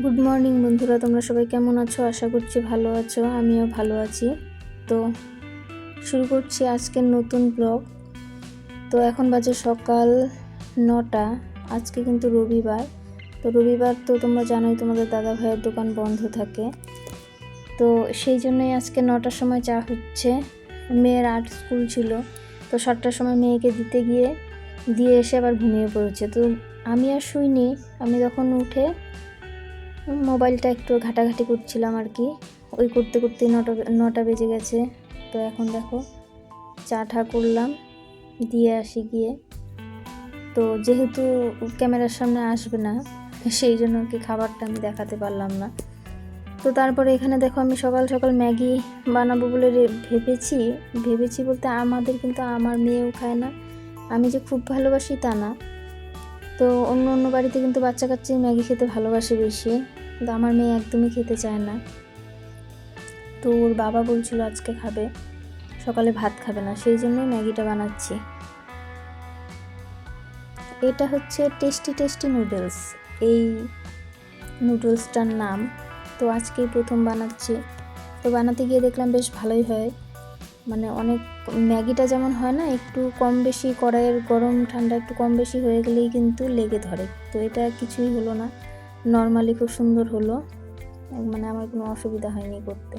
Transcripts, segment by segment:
Good morning বন্ধুরা, তোমরা সবাই কেমন আছো? আশা করছি ভালো আছো, আমিও ভালো আছি। তো শুরু করছি আজকের নতুন ব্লগ। তো এখন বাজে সকাল 9টা। আজকে কিন্তু রবিবার। তো রবিবার তো তোমরা জানোই তোমাদের দাদা ভাইয়ের দোকান বন্ধ থাকে। তো সেই জন্যই আজকে 9টার সময় চা হচ্ছে। মেয়ের আর্ট স্কুল ছিল, তো 7টার সময় মেয়েকে দিয়ে এসে আবার ঘুমিয়ে পড়েছে। তো আমি আর শুইনি। আমি তখন উঠে মোবাইলটা একটু ঘাটাঘাটি করছিলাম আর কি। ওই করতে করতে 9টা বেজে গেছে। তো এখন দেখো চা ঠা করলাম, দিয়ে আসি গিয়ে। তো যেহেতু ক্যামেরার সামনে আসবে না, সেই জন্য কি খাবারটা আমি দেখাতে পারলাম না। তো তারপরে এখানে দেখো আমি সকাল সকাল ম্যাগি বানাবো বলে ভেবেছি বলতে আমাদের কিন্তু আমার মেয়েও খায় না। আমি যে খুব ভালোবাসি তা না। তো অন্য বাড়িতে কিন্তু বাচ্চা কাচ্চাই ম্যাগি খেতে ভালোবাসে বেশি, কিন্তু আমার মেয়ে একদমই খেতে চায় না। তো ওর বাবা বলছিল আজকে খাবে, সকালে ভাত খাবে না, সেই জন্যই ম্যাগিটা বানাচ্ছি। এটা হচ্ছে টেস্টি টেস্টি নুডলস, এই নুডলসটার নাম। তো আজকেই প্রথম বানাচ্ছি। তো বানাতে গিয়ে দেখলাম বেশ ভালোই হয়। মানে অনেক ম্যাগিটা যেমন হয় না, একটু কম বেশি কড়াইয়ের গরম ঠান্ডা একটু কম বেশি হয়ে গেলেই কিন্তু লেগে ধরে। তো এটা কিছুই হলো না, নর্মালি খুব সুন্দর হলো। মানে আমার কোনো অসুবিধা হয়নি করতে।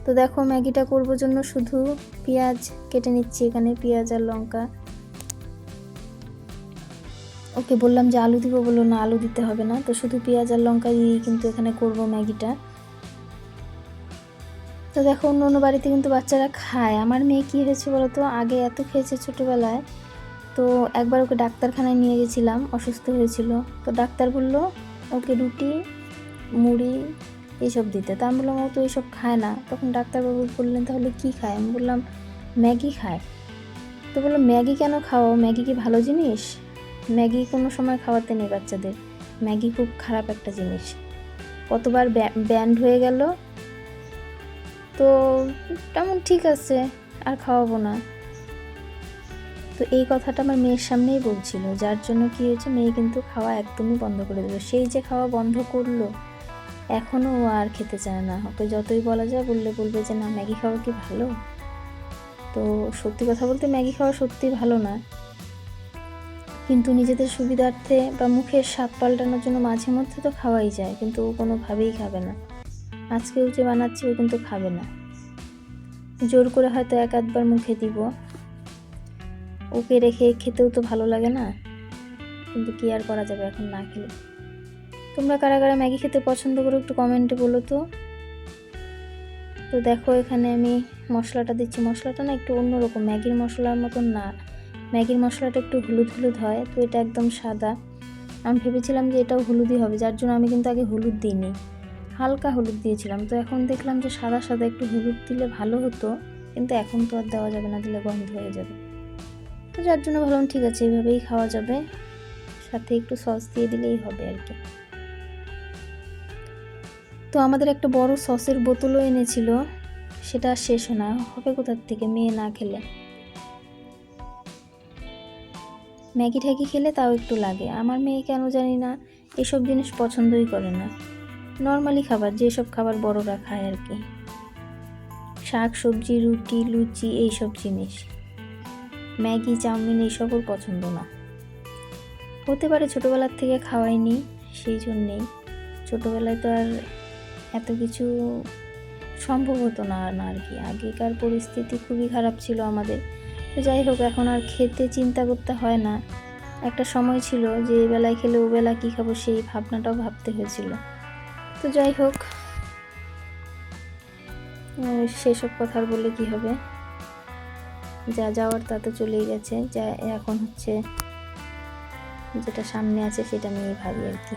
তো দেখো ম্যাগিটা করবো জন্য শুধু পেঁয়াজ কেটে নিচ্ছি, এখানে পেঁয়াজ আর লঙ্কা। ওকে বললাম যে আলু দিব, বললো না আলু দিতে হবে না। তো শুধু পেঁয়াজ আর লঙ্কা দিয়েই কিন্তু এখানে করবো ম্যাগিটা। তো দেখো অন্য বাড়িতে কিন্তু বাচ্চারা খায়। আমার মেয়ে কী হয়েছে বলো তো, আগে এত খেয়েছে ছোটোবেলায়। তো একবার ওকে ডাক্তারখানায় নিয়ে গেছিলাম, অসুস্থ হয়েছিল। তো ডাক্তার বললো ওকে রুটি মুড়ি এইসব দিতে। তা আমি বললাম ও তো এইসব খায় না। তখন ডাক্তারবাবু বললেন তাহলে কী খায়? আমি বললাম ম্যাগি খায়। তো বললো ম্যাগি কেন খাওয়াও, ম্যাগি কি ভালো জিনিস? ম্যাগি কোনো সময় খাওয়াতে নেই বাচ্চাদের, ম্যাগি খুব খারাপ একটা জিনিস। কতবার ব্যান্ড হয়ে গেল। তো তেমন ঠিক আছে, আর খাওয়াবো না। তো এই কথাটা আমার মেয়ের সামনেই বলছিল, যার জন্য কি হয়েছে, মেয়ে কিন্তু খাওয়া একদমই বন্ধ করে দিল। সেই যে খাওয়া বন্ধ করলো, এখনও ও আর খেতে চায় না। ওকে যতই বলা যায় বলবে যে না ম্যাগি খাওয়া কি ভালো? তো সত্যি কথা বলতে ম্যাগি খাওয়া সত্যিই ভালো না, কিন্তু নিজেদের সুবিধার্থে বা মুখের স্বাদ পাল্টানোর জন্য মাঝে মধ্যে তো খাওয়াই যায়, কিন্তু ও কোনোভাবেই খাবে না। আজকেও যে বানাচ্ছি ও কিন্তু খাবে না। জোর করে হয়তো এক আধবার মুখে দিব, ওকে রেখে খেতেও তো ভালো লাগে না, কিন্তু কি আর করা যাবে এখন না খেলে। তোমরা কারা কারা ম্যাগি খেতে পছন্দ করো একটু কমেন্টে বলো তো। তো দেখো এখানে আমি মশলাটা দিচ্ছি। মশলাটা না একটু অন্যরকম, ম্যাগির মশলার মতন না। ম্যাগির মশলাটা একটু হলুদ হলুদ হয়, তো এটা একদম সাদা। আমি ভেবেছিলাম যে এটাও হলুদই হবে, যার জন্য আমি কিন্তু আগে হলুদ দিইনি, হালকা হলুদ দিয়েছিলাম। তো এখন দেখলাম যে সাদা সাদা একটু হলুদ দিলে ভালো হতো, কিন্তু এখন তো আর দেওয়া যাবে না, দিলে গন্ধ হয়ে যাবে। তো যার জন্য ভাবলাম ঠিক আছে এইভাবেই খাওয়া যাবে, সাথে একটু সস দিয়ে দিলেই হবে আর কি। তো আমাদের একটা বড় সসের বোতলও এনেছিল, সেটা শেষ না হবে কোথার থেকে মেয়ে না খেলে। ম্যাগি ট্যাগি খেলে তাও একটু লাগে। আমার মেয়ে কেন জানি না এসব জিনিস পছন্দই করে না। নর্মালি খাবার, যেসব খাবার বড়রা খায় আর কি, শাক সবজি রুটি লুচি এইসব জিনিস, ম্যাগি চাউমিন এইসব ওর পছন্দ না। হতে পারে ছোটোবেলার থেকে খাওয়াইনি, সেই জন্যেই। ছোটোবেলায় তো আর এত কিছু সম্ভব হতো না আর কি। আগেকার পরিস্থিতি খুবই খারাপ ছিল আমাদের। তো যাই হোক, এখন আর খেতে চিন্তা করতে হয় না। একটা সময় ছিল যে এই বেলায় খেলে ও বেলা কী খাবো, সেই ভাবনাটাও ভাবতে হয়েছিল। তো যাই হোক, সেসব কথা আর বললে কী হবে, যা যাওয়ার তা তো চলেই গেছে। যা এখন হচ্ছে যেটা সামনে আছে সেটা নিয়েই ভাবি আর কি।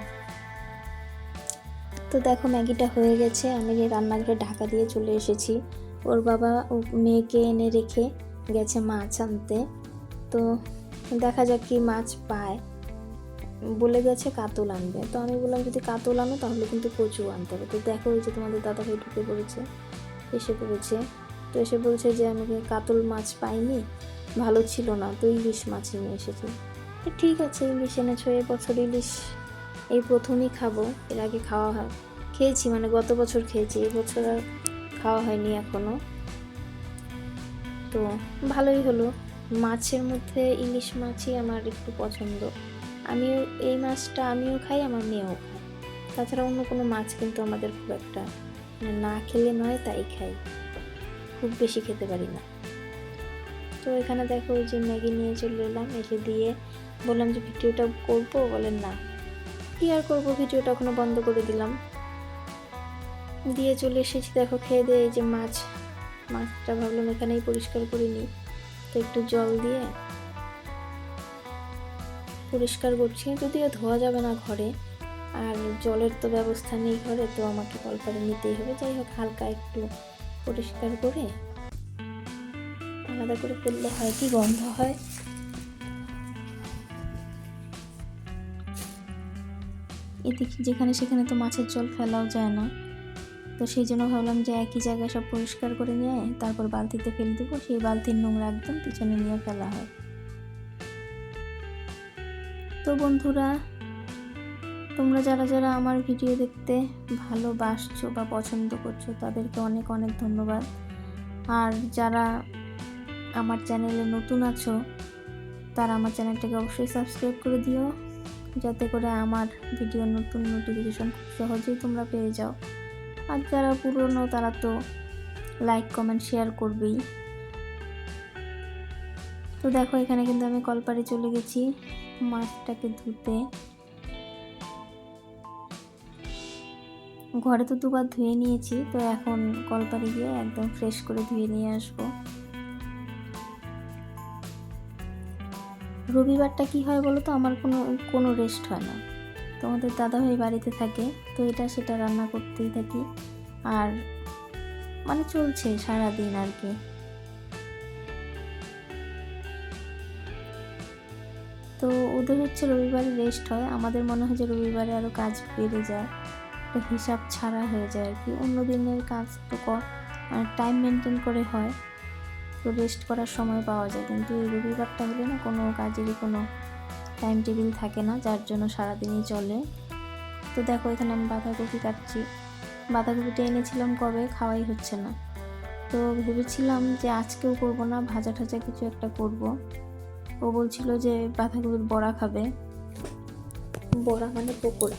তো দেখো ম্যাগিটা হয়ে গেছে, আমি রান্নাঘরে ঢাকা দিয়ে চলে এসেছি। ওর বাবা ও মেয়েকে এনে রেখে গেছে মাছ আনতে। তো দেখা যাক কি মাছ পায়। বলে গেছে কাতল আনবে। তো আমি বললাম যদি কাতল আনো তাহলে কিন্তু কচু আনতে হবে। তো দেখো ওই যে তোমাদের দাদাভাই ঢুকে পড়েছে, এসে পড়েছে। তো এসে বলছে যে আমি কাতল মাছ পাইনি, ভালো ছিল না, তো ইলিশ মাছ নিয়ে এসেছি। ঠিক আছে ইলিশ এনেছো, এবছর ইলিশ এই প্রথমই খাবো। এর আগে খেয়েছি, মানে গত বছর খেয়েছি, এই বছর আর খাওয়া হয়নি এখনও। তো ভালোই হলো। মাছের মধ্যে ইলিশ মাছই আমার একটু পছন্দ। এই মাছটা আমিও খাই, আমার মেয়েও খায়। তাছাড়া অন্য কোনো মাছ কিন্তু আমাদের খুব একটা না খেলে নয়, তাই খাই, খুব বেশি খেতে পারি না। তো এখানে দেখো ওই যে ম্যাগি নিয়ে চলে এলাম, এসে দিয়ে বললাম যে ভিডিওটা করবো, বলেন না, কি আর করবো, ভিডিওটা এখনো বন্ধ করে দিলাম। দিয়ে চলে এসেছি, দেখো খেয়ে দিয়ে এই যে মাছটা ভাবলাম এখানেই পরিষ্কার করে নিই, তো একটু জল দিয়ে পরিষ্কার করছি। যদিও ধোয়া যাবে না ঘরে, আর জলের তো ব্যবস্থা নেই ঘরে, তো আমাকে কলপারে নিতেই হবে। যাই হোক, হালকা একটু পরিষ্কার করে আলাদা করে ফেললে হয় কি গন্ধ হয়। এদিকে যেখানে সেখানে তো মাছের জল ফেলাও যায় না, তো সেই জন্য ভাবলাম যে একই জায়গায় সব পরিষ্কার করে নিয়ে তারপর বালতিতে ফেলে দেবো। সেই বালতির নোংরা একদম পিছনে নিয়ে ফেলা হয়। তো বন্ধুরা, তোমরা যারা যারা আমার ভিডিও দেখতে ভালোবাসছো বা পছন্দ করছো, তাদেরকে অনেক অনেক ধন্যবাদ। আর যারা আমার চ্যানেলে নতুন আছো, তারা আমার চ্যানেলটাকে অবশ্যই সাবস্ক্রাইব করে দিও, যাতে করে আমার ভিডিওর নতুন নোটিফিকেশন খুব সহজেই তোমরা পেয়ে যাও। আর যারা পুরনো, তারা তো লাইক কমেন্ট শেয়ার করবেই। তো দেখো, এখানে কিন্তু আমি কলপারে চলে গেছি মাছটাকে ধুতে। ঘরে তো দুবার ধুয়ে নিয়েছি, তো এখন কলপারে গিয়ে একদম ফ্রেশ করে ধুয়ে নিয়ে আসবো। রবিবারটা কি হয় বলো তো, আমার কোনো রেস্ট হয় না। তোমাদের দাদাভাই বাড়িতে থাকে, তো এটা সেটা রান্না করতেই থাকি, আর মানে চলছে সারাদিন আর কি। তো ওদের হচ্ছে রবিবারে রেস্ট হয়, আমাদের মনে হয় যে রবিবারে আরও কাজ বেড়ে যায়, হিসাব ছাড়া হয়ে যায় আর কি। অন্য দিনের কাজ তো টাইম মেনটেন করে হয়, তো রেস্ট করার সময় পাওয়া যায়, কিন্তু এই রবিবারটা হলে না, কোনো কাজেরই কোনো টাইম টেবিল থাকে না, যার জন্য সারাদিনই চলে। তো দেখো, এখানে আমি বাঁধাকপি কাটছি। বাঁধাকপিটা এনেছিলাম কবে, খাওয়াই হচ্ছে না, তো ভেবেছিলাম যে আজকেও করব না, ভাজা ঠাজা কিছু একটা করব। ও বলছিল যে বাঁধাকপির বড়া খাবে, বড়া মানে পকোড়া।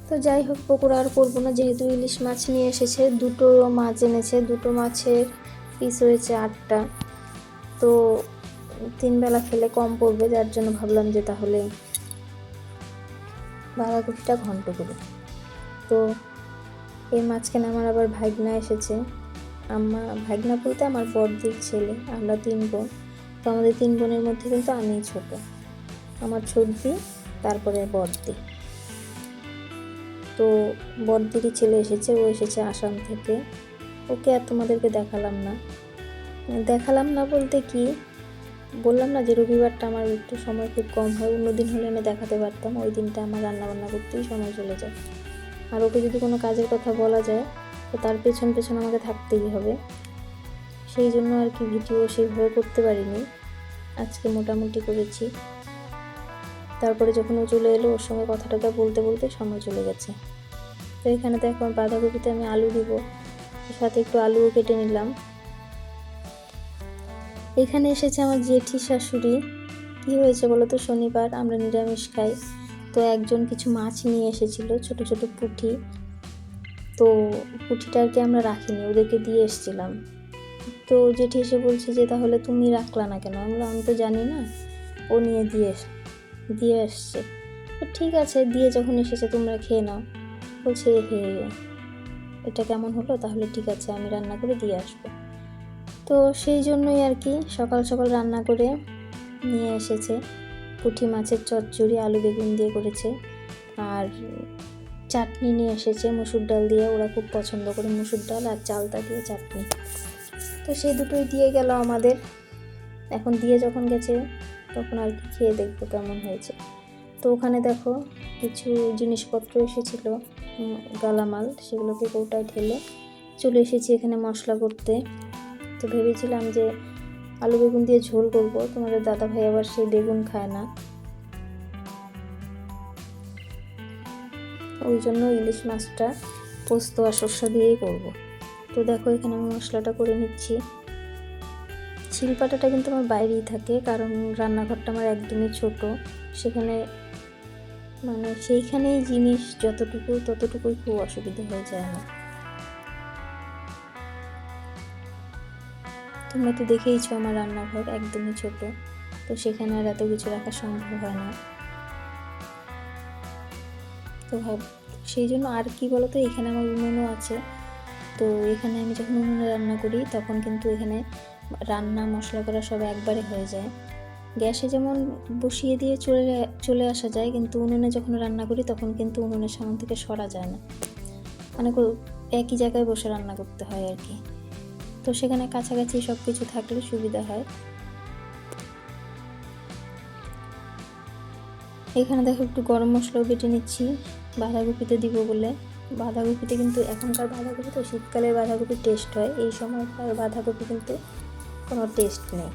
তো যাই হোক, পকোড়া আর করবো না, যেহেতু ইলিশ মাছ নিয়ে এসেছে, দুটো মাছ এনেছে, দুটো মাছের পিস হয়েছে 8টা, তো 3 বেলা খেলে কম পড়বে, যার জন্য ভাবলাম যে তাহলে বাঁধাকপিটা ঘন্ট করি। তো এই মাঝখানে আমার আবার ভাগনা এসেছে, ভাগনা বলতে আমার বড়দির ছেলে, আমরা 3 বোন। তো আমাদের 3 বোনের মধ্যে কিন্তু আমিই ছোট, আমার ছোটদি, তারপরে বড়দি। তো বড়দিরই ছেলে এসেছে, ও এসেছে আসাম থেকে। ওকে আর তোমাদেরকে দেখালাম না বলতে কি, বললাম না যে রবিবারটা আমার একটু সময় খুব কম হয়, অন্যদিন হলে আমি দেখাতে পারতাম, ওই দিনটা আমার রান্নাবান্না করতেই সময় চলে যায়। আর ওকে যদি কোনো কাজের কথা বলা যায়, তো তার পেছন আমাকে থাকতেই হবে, সেই জন্য আর কি ভিডিও সেইভাবে করতে পারিনি। আজকে মোটামুটি করেছি। তারপরে যখন ও চলে এলো, ওর সঙ্গে কথা বলতে বলতে সময় চলে গেছে। তো এখানে তো এখন বাঁধাকপিতে আমি আলু দিব, সাথে একটু আলুও কেটে নিলাম। এখানে এসেছে আমার জেঠি শাশুড়ি। কি হয়েছে বলো তো, শনিবার আমরা নিরামিষ খাই, তো একজন কিছু মাছ নিয়ে এসেছিল, ছোট ছোট পুঁটি। তো পুঁটিটা আর কি আমরা রাখিনি, ওদেরকে দিয়ে এসেছিলাম। তো জেঠি এসে বলছে যে তাহলে তুমি রাখলা না কেন? আমি তো জানি না, ও নিয়ে দিয়ে এসছে। তো ঠিক আছে, দিয়ে যখন এসেছে তোমরা খেয়ে নাও। বলছে হে, এটা কেমন হলো? তাহলে ঠিক আছে, আমি রান্না করে দিয়ে আসবো। তো সেই জন্যই আর কি সকাল সকাল রান্না করে নিয়ে এসেছে। পুঁটি মাছের চচ্চড়ি আলু বেগুন দিয়ে করেছে, আর চাটনি নিয়ে এসেছে মুসুর ডাল দিয়ে, ওরা খুব পছন্দ করে মুসুর ডাল আর চালতা দিয়ে চাটনি। তো সেই দুটোই দিয়ে গেল আমাদের। এখন দিয়ে যখন গেছে, তখন আর কি খেয়ে দেখবো কেমন হয়েছে। তো ওখানে দেখো কিছু জিনিসপত্র এসেছিলো, গালামাল, সেগুলোকে কৌটায় ঢেলে চলে এসেছি এখানে মশলা করতে। তো ভেবেছিলাম যে আলু বেগুন দিয়ে ঝোল করবো, তোমাদের দাদাভাই আবার সেই বেগুন খায় না, ওই জন্য ইলিশ মাছটা পোস্ত আর শসা দিয়েই করব। তো দেখো এখানে আমি মশলাটা করে নিচ্ছি। শিলপাটাটা কিন্তু আমার বাইরেই থাকে, কারণ রান্নাঘরটা আমার একদমই ছোট, সেখানে মানে সেইখানেই জিনিস যতটুকু ততটুকুই খুব অসুবিধা হয়ে যায় আমার। তোমরা তো দেখেইছো আমার রান্নাঘর একদমই ছোট, তো সেখানে আর এত কিছু রাখা সম্ভব হয় না। তো সেই জন্য আর কি বলতো, এখানে আমার উনুনও আছে। তো এখানে আমি যখন উনুনে রান্না করি তখন কিন্তু এখানে রান্না মশলা করা সব একবারে হয়ে যায়। গ্যাসে যেমন বসিয়ে দিয়ে চলে আসা যায়, কিন্তু উনুনে যখন রান্না করি তখন কিন্তু উনুনের সামনে থেকে সরা যায় না, মানে একই জায়গায় বসে রান্না করতে হয় আর কি। তো সেখানে কাছাকাছি সব কিছু থাকলে সুবিধা হয়। এখানে দেখো একটু গরম মশলাও বেটে নিচ্ছি বাঁধাকপিতে দিব বলে। বাঁধাকপিতে কিন্তু এখনকার বাঁধাকপি তো শীতকালের বাঁধাকপির টেস্ট হয়, এই সময়কার বাঁধাকপি কিন্তু কোনো টেস্ট নেই,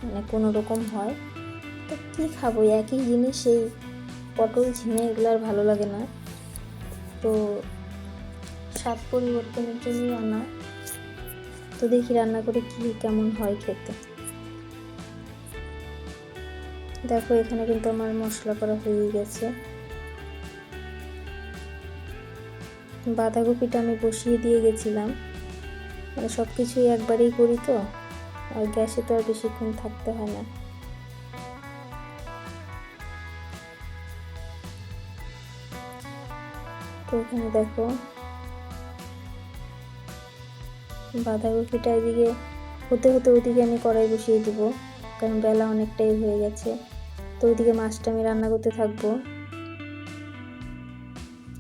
মানে কোনো রকম হয়। তো কী খাবো একই জিনিস, সেই পটল ঝিঙে এগুলো আর ভালো লাগে না, তো স্বাদ পরিবর্তনের জন্যই আনা। তো দেখি রান্না করে কি কেমন হয় খেতে। দেখো এখানে কিন্তু আমার মশলা করা হয়ে গেছে। বাঁধাকপিটা আমি বসিয়ে দিয়ে গেছিলাম, মানে সব কিছুই একবারেই করি তো, আর গ্যাসে তো আর বেশিক্ষণ থাকতে হয় না। তো এখানে দেখো বাঁধাকপিটা এদিকে হতে হতে ওইদিকে আমি কড়াই বসিয়ে দিব, কারণ বেলা অনেকটাই হয়ে গেছে। তো ওইদিকে মাছটা আমি রান্না করতে থাকবো।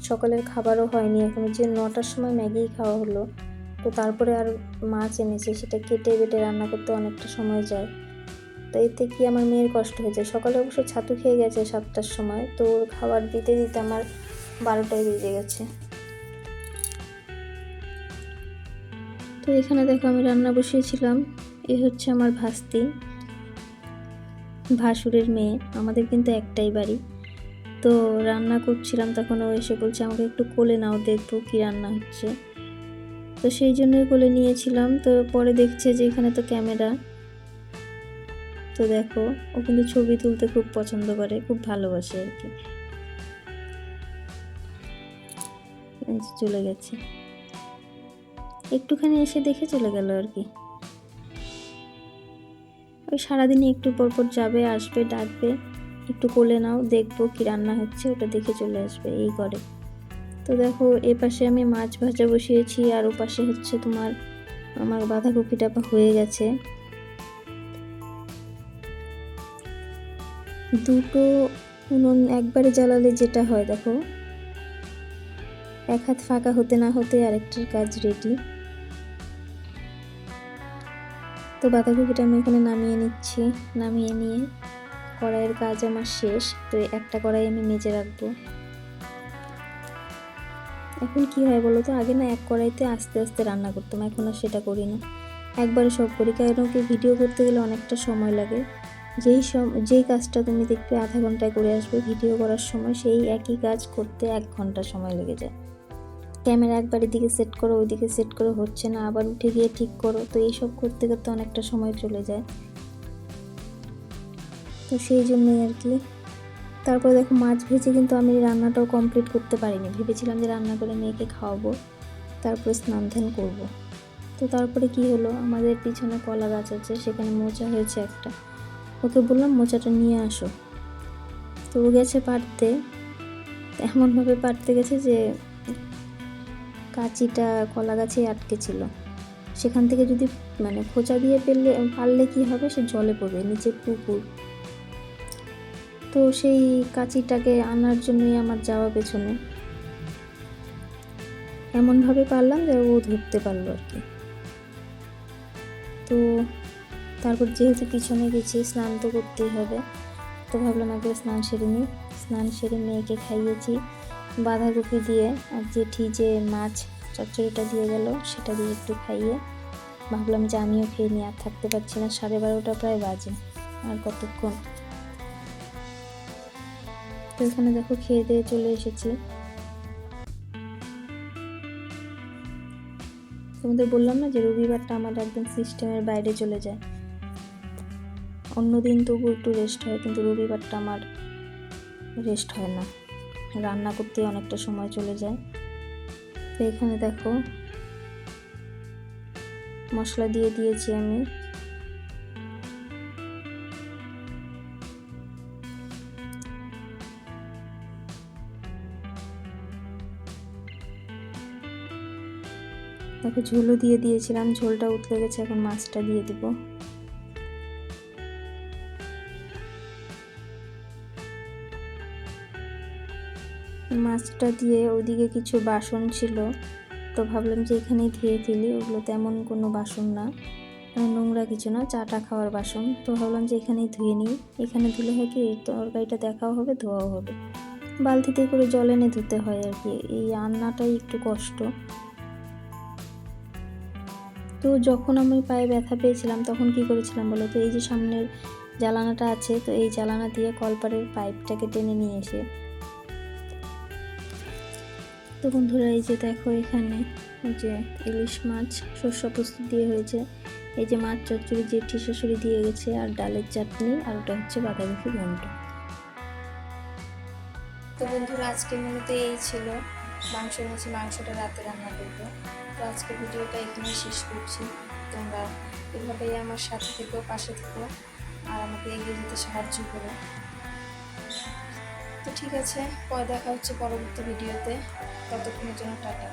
সকালের খাবারও হয়নি এখনো, যে 9টার সময় ম্যাগি খাওয়া হলো, তো তারপরে আর মাছ এনেছে, সেটা কেটে বেটে রান্না করতে অনেকটা সময় যায়। তো এতে কি আমার মেয়ের কষ্ট হয়ে যায়। সকালে অবশ্য ছাতু খেয়ে গেছে 7টার সময়, তো খাবার দিতে দিতে আমার 12টায় বেজে গেছে। তো এখানে দেখো আমি রান্না বসিয়েছিলাম। এ হচ্ছে আমার ভাস্তি, ভাসুরের মেয়ে, আমাদের কিন্তু একটাই বাড়ি। তো রান্না করছিলাম তখন ও এসে বলছে আমাকে একটু কোলে নাও, দেখবো কি রান্না হচ্ছে। তো সেই জন্যই কোলে নিয়েছিলাম। তো পরে দেখছে যে এখানে তো ক্যামেরা, তো দেখো ও কিন্তু ছবি তুলতে খুব পছন্দ করে, খুব ভালোবাসে আর কি। চলে গেছে, একটুখানি এসে দেখে চলে গেল আর কি। ওই সারাদিনই একটু পরপর যাবে আসবে, ডাকবে একটু কোলে নাও, দেখবো কি রান্না হচ্ছে, ওটা দেখে চলে আসবে, এই করে। তো দেখো এ পাশে আমি মাছ ভাজা বসিয়েছি, আর ও পাশে হচ্ছে তোমার আমার বাঁধাকপিটা হয়ে গেছে। দুটো উনুন একবারে জ্বালালে যেটা হয় দেখো, এক হাত ফাঁকা হতে না হতে আরেকটার কাজ রেডি। তো বাঁধাকপিটা আমি এখানে নামিয়ে নিচ্ছি, নামিয়ে নিয়ে কড়াইয়ের কাজ আমার শেষ। তো একটা কড়াই আমি মেজে রাখবো। এখন কি হয় বলো তো, আগে না এক কড়াইতে আস্তে আস্তে রান্না করতাম, এখন আর সেটা করি না, একবারে সব করি। কারণ কি ভিডিও করতে গেলে অনেকটা সময় লাগে, যেই কাজটা তুমি দেখবে আধা ঘন্টায় করে আসবে, ভিডিও করার সময় সেই একই কাজ করতে 1 ঘন্টা সময় লেগে যায়। ক্যামেরা একবার এদিকে সেট করো, ওইদিকে সেট করো, হচ্ছে না, আবার উঠে গিয়ে ঠিক করো, তো এইসব করতে করতে অনেকটা সময় চলে যায়। তো সেই জন্যই আর কি। তারপর দেখো মাছ ভেজে কিন্তু আমি রান্নাটাও কমপ্লিট করতে পারিনি, ভেবেছিলাম যে রান্না করে মেয়েকে খাওয়াবো, তারপরে স্নান ধ্যান করবো। তো তারপরে কি হলো, আমাদের পিছনে কলা গাছ আছে, সেখানে মোচা হয়েছে একটা, ওকে বললাম মোচাটা নিয়ে আসো। তো ও গেছে পাড়তে, এমনভাবে পাড়তে গেছে যে কাঁচিটা কলা গাছেই আটকে ছিল। সেখান থেকে যদি মানে খোঁচা দিয়ে পারলে কি হবে, সে জলে পড়বে, নিচে পুকুর। তো সেই কাঁচিটাকে আনার জন্যই আমার যাওয়া পেছনে, এমনভাবে পারলাম যে ও ধরতে পারলো আর কি। তো তারপর যেহেতু পিছনে গেছি, স্নান তো করতেই হবে, তো ভাবলাম আগে স্নান সেরে নিই। স্নান সেরে মেয়েকে খাইয়েছি বাঁধাকপি দিয়ে, আর জেঠি যে মাছ চচ্চড়িটা দিয়ে গেল সেটা দিয়ে একটু খাইয়ে ভাবলাম যে আমিও খেয়ে নিই, আর থাকতে পারছি না, 12:30 প্রায় বাজে, আর কতক্ষণ। তো এখানে দেখো খেয়ে দিয়ে চলে এসেছি। তোমাদের বললাম না যে রবিবারটা আমার একদম সিস্টেমের বাইরে চলে যায়। অন্য দিন তবু একটু রেস্ট হয়, কিন্তু রবিবারটা আমার রেস্ট হয় না, রান্না করতে অনেকটা সময় চলে যায়। তো এখানে দেখো মশলা দিয়ে দিয়েছি আমি। দেখো ঝোলও দিয়ে দিয়েছিলাম, ঝোলটা উতলে গেছে, এখন মাছটা দিয়ে দিব। মাছটা দিয়ে ওইদিকে কিছু বাসন ছিল, তো ভাবলাম যে এখানেই ধুয়ে ফেলি। ওগুলো তেমন কোনো বাসন না, নোংরা কিছু না, চাটা খাওয়ার বাসন। তো ভাবলাম যে এখানেই ধুয়ে নিই, এখানে ধুলে হয় কি তরকারিটা দেখাও হবে, ধোয়াও হবে। বালতিতে করে জল এনে ধুতে হয় আর কি, এই রান্নাটাই একটু কষ্ট। তো যখন আমি পায়ে ব্যথা পেয়েছিলাম তখন কি করেছিলাম বলো তো, এই যে সামনের জ্বালানাটা আছে, তো এই জ্বালানা দিয়ে কলপারের পাইপটাকে টেনে নিয়ে এসে, তো বন্ধুরা এই যে দেখো এখানে যে ইলিশ মাছ সর্ষে পোস্ত দিয়ে হয়েছে, এই যে মাছ চচ্চড়ি জেঠি শাশুড়ি দিয়ে গেছে, আর ডালের চাটনি, আর ওটা হচ্ছে বাঁধাকপি ঘন্ট। তো বন্ধুরা আজকের মেনুতে এই ছিল, মাংস এনেছি, মাংসটা রাতে রান্না করবো। তো আজকের ভিডিওটা এখানেই শেষ করছি। তোমরা এভাবেই আমার সাথে থেকো, পাশে থেকো, আর আমাকে এগিয়ে যেতে সাহায্য করো। তো ঠিক আছে, পরে দেখা হচ্ছে পরবর্তী ভিডিওতে, ততক্ষণের জন্য টাটা।